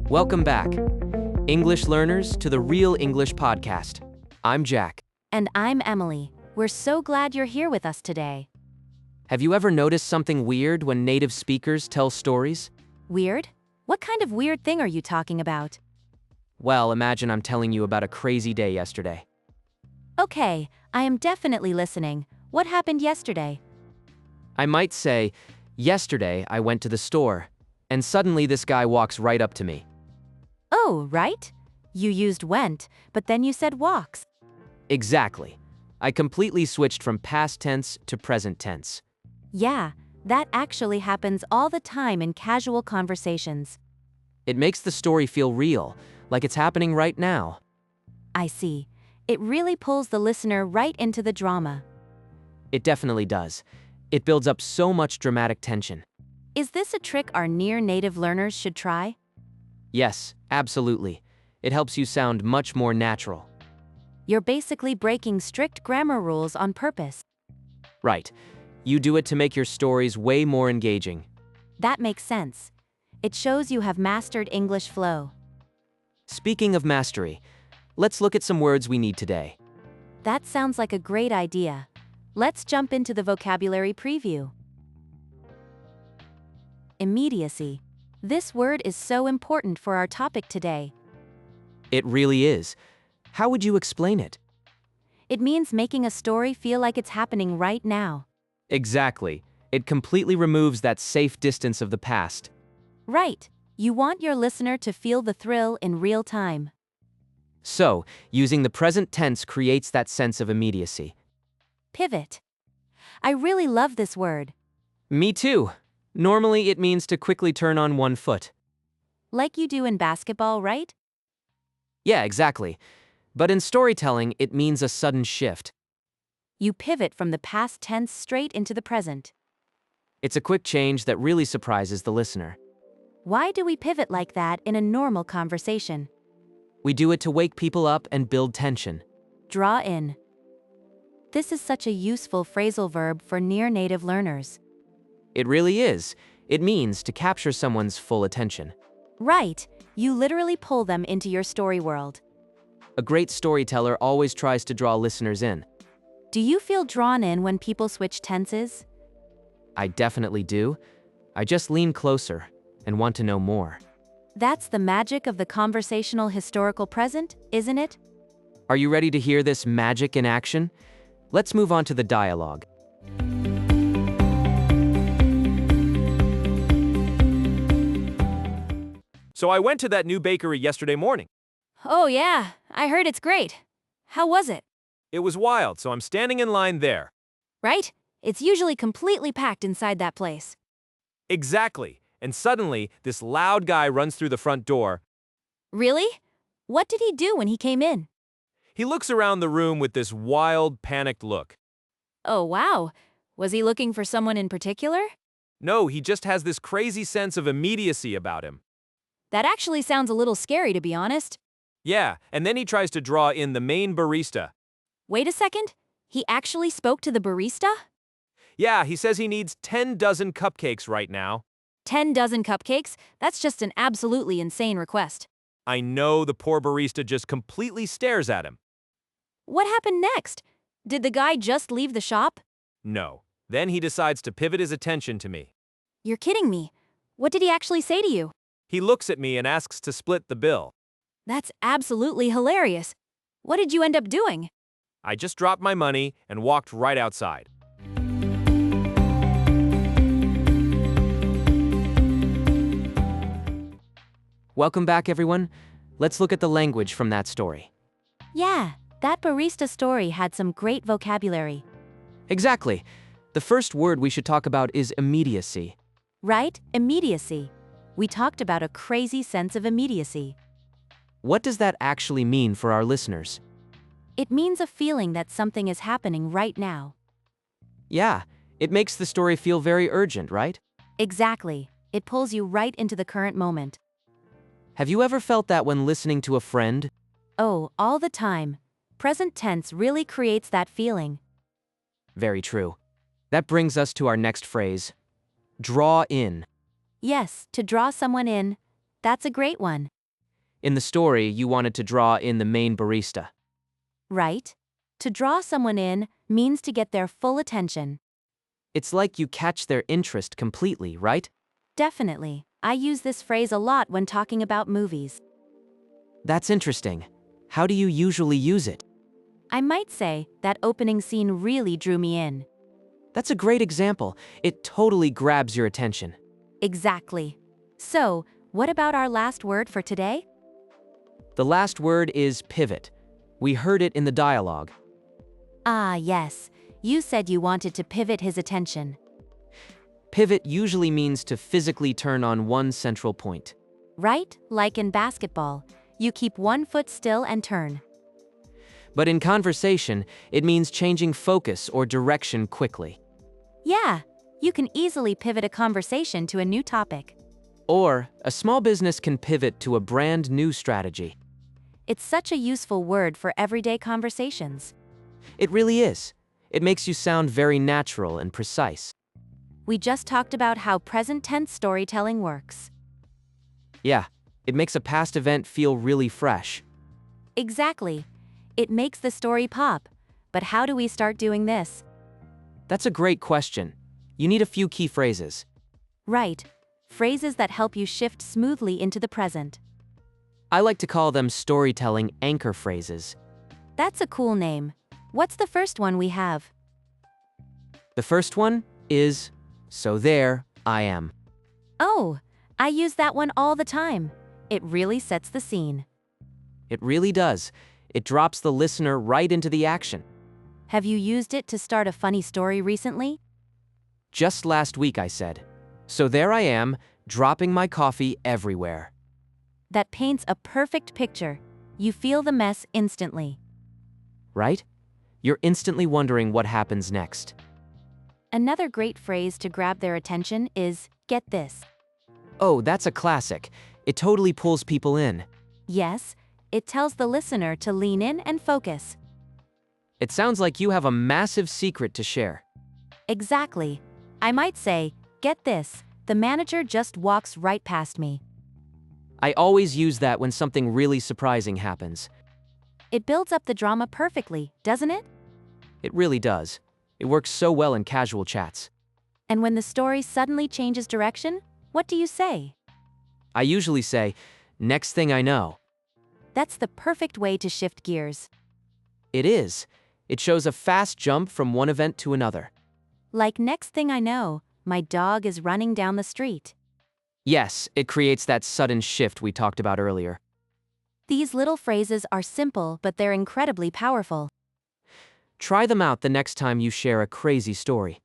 Welcome back, English learners, to the Real English Podcast. I'm Jack. And I'm Emily. We're so glad you're here with us today. Have you ever noticed something weird when native speakers tell stories? Weird? What kind of weird thing are you talking about? Well, imagine I'm telling you about a crazy day yesterday. Okay, I am definitely listening. What happened yesterday? I might say, yesterday I went to the store, and suddenly this guy walks right up to me. Oh, right? You used went, but then you said walks. Exactly. I completely switched from past tense to present tense. Yeah, that actually happens all the time in casual conversations. It makes the story feel real, like it's happening right now. I see. It really pulls the listener right into the drama. It definitely does. It builds up so much dramatic tension. Is this a trick our near-native learners should try? Yes, absolutely. It helps you sound much more natural. You're basically breaking strict grammar rules on purpose. Right. You do it to make your stories way more engaging. That makes sense. It shows you have mastered English flow. Speaking of mastery, let's look at some words we need today. That sounds like a great idea. Let's jump into the vocabulary preview. Immediacy. This word is so important for our topic today. It really is. How would you explain it? It means making a story feel like it's happening right now. Exactly. It completely removes that safe distance of the past. Right. You want your listener to feel the thrill in real time. So, using the present tense creates that sense of immediacy. Pivot. I really love this word. Me too. Normally, it means to quickly turn on one foot. Like you do in basketball, right? Yeah, exactly. But in storytelling, it means a sudden shift. You pivot from the past tense straight into the present. It's a quick change that really surprises the listener. Why do we pivot like that in a normal conversation? We do it to wake people up and build tension. Draw in. This is such a useful phrasal verb for near-native learners. It really is. It means to capture someone's full attention. Right. You literally pull them into your story world. A great storyteller always tries to draw listeners in. Do you feel drawn in when people switch tenses? I definitely do. I just lean closer and want to know more. That's the magic of the conversational historical present, isn't it? Are you ready to hear this magic in action? Let's move on to the dialogue. So I went to that new bakery yesterday morning. Oh yeah, I heard it's great. How was it? It was wild, so I'm standing in line there. Right? It's usually completely packed inside that place. Exactly. And suddenly, this loud guy runs through the front door. Really? What did he do when he came in? He looks around the room with this wild, panicked look. Oh wow. Was he looking for someone in particular? No, he just has this crazy sense of immediacy about him. That actually sounds a little scary, to be honest. Yeah, and then he tries to draw in the main barista. Wait a second. He actually spoke to the barista? Yeah, he says he needs 10 dozen cupcakes right now. 10 dozen cupcakes? That's just an absolutely insane request. I know, the poor barista just completely stares at him. What happened next? Did the guy just leave the shop? No. Then he decides to pivot his attention to me. You're kidding me. What did he actually say to you? He looks at me and asks to split the bill. That's absolutely hilarious. What did you end up doing? I just dropped my money and walked right outside. Welcome back, everyone. Let's look at the language from that story. Yeah, that barista story had some great vocabulary. Exactly. The first word we should talk about is immediacy. Right? Immediacy. We talked about a crazy sense of immediacy. What does that actually mean for our listeners? It means a feeling that something is happening right now. Yeah, it makes the story feel very urgent, right? Exactly. It pulls you right into the current moment. Have you ever felt that when listening to a friend? Oh, all the time. Present tense really creates that feeling. Very true. That brings us to our next phrase. Draw in. Yes, to draw someone in. That's a great one. In the story, you wanted to draw in the main barista. Right? To draw someone in means to get their full attention. It's like you catch their interest completely, right? Definitely. I use this phrase a lot when talking about movies. That's interesting. How do you usually use it? I might say that opening scene really drew me in. That's a great example. It totally grabs your attention. Exactly. So, what about our last word for today? The last word is pivot. We heard it in the dialogue. Ah, yes. You said you wanted to pivot his attention. Pivot usually means to physically turn on one central point. Right? Like in basketball. You keep one foot still and turn. But in conversation, it means changing focus or direction quickly. Yeah, you can easily pivot a conversation to a new topic. Or, a small business can pivot to a brand new strategy. It's such a useful word for everyday conversations. It really is. It makes you sound very natural and precise. We just talked about how present tense storytelling works. Yeah, it makes a past event feel really fresh. Exactly. It makes the story pop. But how do we start doing this? That's a great question. You need a few key phrases. Right. Phrases that help you shift smoothly into the present. I like to call them storytelling anchor phrases. That's a cool name. What's the first one we have? The first one is, so there I am. Oh, I use that one all the time. It really sets the scene. It really does. It drops the listener right into the action. Have you used it to start a funny story recently? Just last week I said, so there I am, dropping my coffee everywhere. That paints a perfect picture. You feel the mess instantly. Right? You're instantly wondering what happens next. Another great phrase to grab their attention is, get this. Oh, that's a classic. It totally pulls people in. Yes, it tells the listener to lean in and focus. It sounds like you have a massive secret to share. Exactly. I might say, get this, the manager just walks right past me. I always use that when something really surprising happens. It builds up the drama perfectly, doesn't it? It really does. It works so well in casual chats. And when the story suddenly changes direction, what do you say? I usually say, next thing I know. That's the perfect way to shift gears. It is. It shows a fast jump from one event to another. Like next thing I know, my dog is running down the street. Yes, it creates that sudden shift we talked about earlier. These little phrases are simple, but they're incredibly powerful. Try them out the next time you share a crazy story.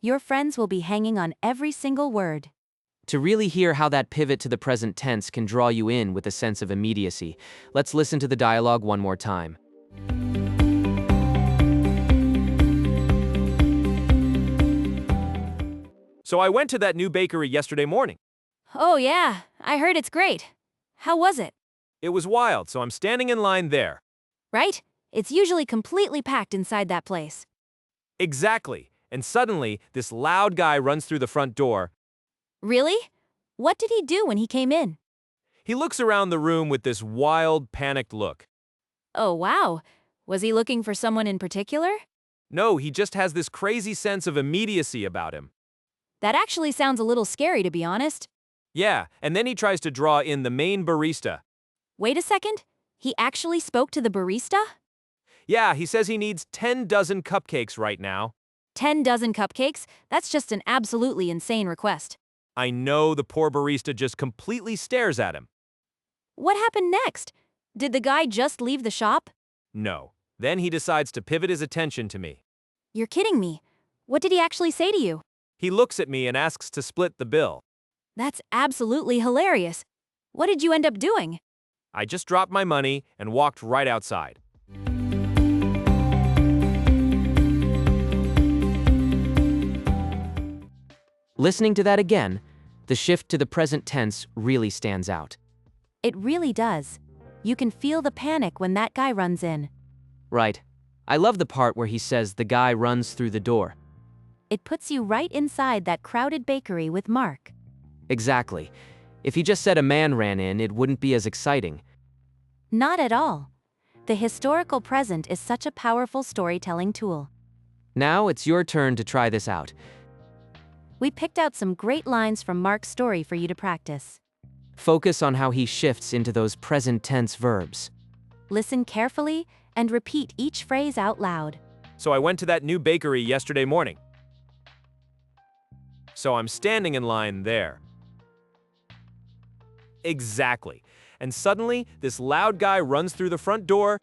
Your friends will be hanging on every single word. To really hear how that pivot to the present tense can draw you in with a sense of immediacy, let's listen to the dialogue one more time. So I went to that new bakery yesterday morning. Oh yeah, I heard it's great. How was it? It was wild, so I'm standing in line there. Right? It's usually completely packed inside that place. Exactly. And suddenly, this loud guy runs through the front door. Really? What did he do when he came in? He looks around the room with this wild, panicked look. Oh wow. Was he looking for someone in particular? No, he just has this crazy sense of immediacy about him. That actually sounds a little scary, to be honest. Yeah, and then he tries to draw in the main barista. Wait a second. He actually spoke to the barista? Yeah, he says he needs 10 dozen cupcakes right now. 10 dozen cupcakes? That's just an absolutely insane request. I know, the poor barista just completely stares at him. What happened next? Did the guy just leave the shop? No. Then he decides to pivot his attention to me. You're kidding me. What did he actually say to you? He looks at me and asks to split the bill. That's absolutely hilarious. What did you end up doing? I just dropped my money and walked right outside. Listening to that again, the shift to the present tense really stands out. It really does. You can feel the panic when that guy runs in. Right. I love the part where he says the guy runs through the door. It puts you right inside that crowded bakery with Mark. Exactly. If he just said a man ran in, it wouldn't be as exciting. Not at all. The historical present is such a powerful storytelling tool. Now it's your turn to try this out. We picked out some great lines from Mark's story for you to practice. Focus on how he shifts into those present tense verbs. Listen carefully and repeat each phrase out loud. So I went to that new bakery yesterday morning. So I'm standing in line there. Exactly. And suddenly, this loud guy runs through the front door.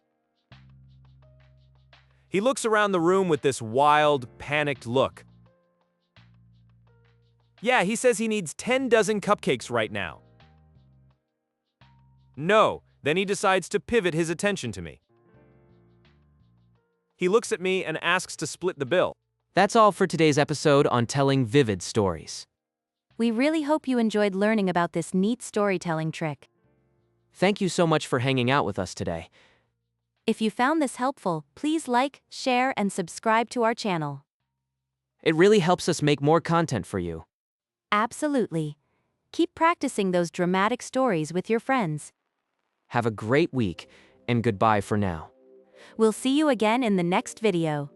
He looks around the room with this wild, panicked look. Yeah, he says he needs 10 dozen cupcakes right now. No, then he decides to pivot his attention to me. He looks at me and asks to split the bill. That's all for today's episode on telling vivid stories. We really hope you enjoyed learning about this neat storytelling trick. Thank you so much for hanging out with us today. If you found this helpful, please like, share, and subscribe to our channel. It really helps us make more content for you. Absolutely. Keep practicing those dramatic stories with your friends. Have a great week, and goodbye for now. We'll see you again in the next video.